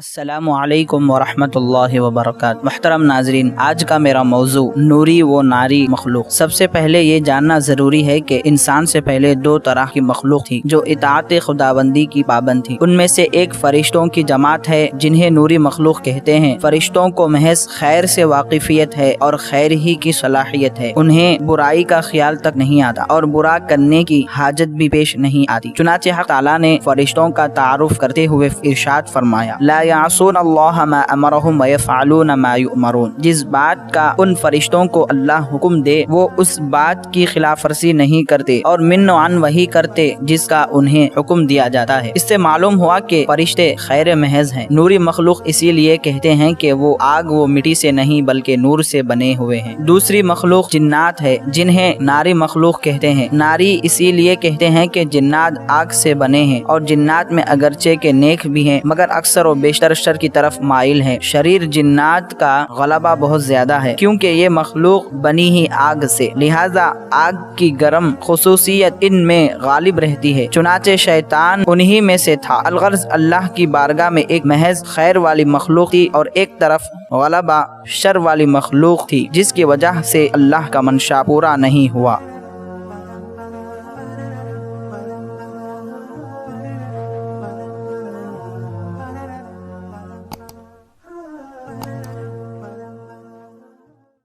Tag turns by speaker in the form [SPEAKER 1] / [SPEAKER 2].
[SPEAKER 1] السلام علیکم ورحمۃ اللہ وبرکاتہ۔ محترم ناظرین، آج کا میرا موضوع نوری و ناری مخلوق۔ سب سے پہلے یہ جاننا ضروری ہے کہ انسان سے پہلے دو طرح کی مخلوق تھی جو اطاعت خداوندی کی پابند تھی۔ ان میں سے ایک فرشتوں کی جماعت ہے جنہیں نوری مخلوق کہتے ہیں۔ فرشتوں کو محض خیر سے واقفیت ہے اور خیر ہی کی صلاحیت ہے، انہیں برائی کا خیال تک نہیں آتا اور برا کرنے کی حاجت بھی پیش نہیں آتی۔ چنانچہ حق تعالیٰ نے فرشتوں کا تعارف کرتے ہوئے ارشاد فرمایا، لا یعصون اللہ ما امرہم ویفعلون ما یؤمرون۔ جس بات کا ان فرشتوں کو اللہ حکم دے وہ اس بات کی خلاف ورزی نہیں کرتے اور من و عن وہی کرتے جس کا انہیں حکم دیا جاتا ہے۔ اس سے معلوم ہوا کہ فرشتے خیر محض ہیں۔ نوری مخلوق اسی لیے کہتے ہیں کہ وہ آگ و مٹی سے نہیں بلکہ نور سے بنے ہوئے ہیں۔ دوسری مخلوق جنات ہے جنہیں ناری مخلوق کہتے ہیں۔ ناری اسی لیے کہتے ہیں کہ جنات آگ سے بنے ہیں اور جنات میں اگرچہ کہ نیک بھی ہیں مگر اکثر و بیشتر شر کی طرف مائل ہیں۔ شریر جنات کا غلبہ بہت زیادہ ہے کیونکہ یہ مخلوق بنی ہی آگ سے، لہذا آگ کی گرم خصوصیت ان میں غالب رہتی ہے۔ چنانچہ شیطان انہی میں سے تھا۔ الغرض اللہ کی بارگاہ میں ایک محض خیر والی مخلوق تھی اور ایک طرف غلبہ شر والی مخلوق تھی، جس کی وجہ سے اللہ کا منشا پورا نہیں ہوا۔